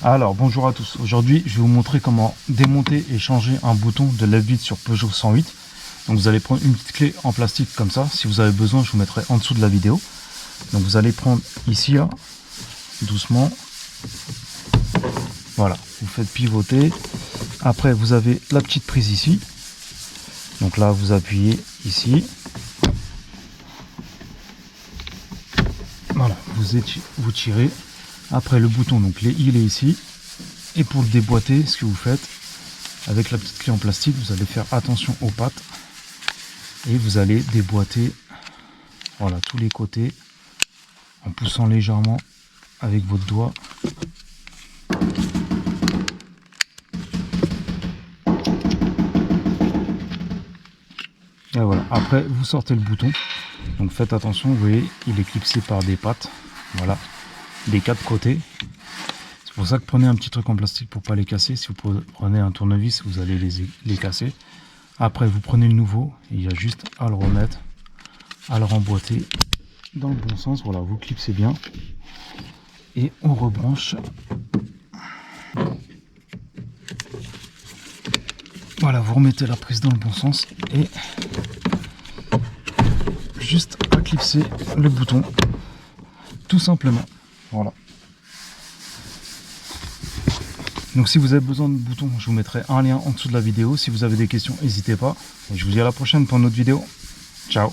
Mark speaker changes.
Speaker 1: Alors bonjour à tous, aujourd'hui je vais vous montrer comment démonter et changer un bouton de lève-vide sur Peugeot 108. Donc vous allez prendre une petite clé en plastique comme ça, si vous avez besoin je vous mettrai en dessous de la vidéo. Donc vous allez prendre ici là, doucement, voilà, vous faites pivoter. Après vous avez la petite prise ici, donc là vous appuyez ici, voilà, vous tirez. Après le bouton, donc il est ici, et pour le déboîter, ce que vous faites avec la petite clé en plastique, vous allez faire attention aux pattes et vous allez déboîter, voilà, tous les côtés en poussant légèrement avec votre doigt. Et voilà, après vous sortez le bouton, donc faites attention, vous voyez il est clipsé par des pattes, voilà, des quatre côtés. C'est pour ça que prenez un petit truc en plastique pour pas les casser. Si vous prenez un tournevis, vous allez les casser. Après, vous prenez le nouveau. Et il y a juste à le remettre, à le remboîter dans le bon sens. Voilà, vous clipsez bien. Et on rebranche. Voilà, vous remettez la prise dans le bon sens. Et juste à clipser le bouton. Tout simplement. Voilà. Donc si vous avez besoin de boutons, je vous mettrai un lien en dessous de la vidéo. Si vous avez des questions, n'hésitez pas. Et je vous dis à la prochaine pour une autre vidéo. Ciao.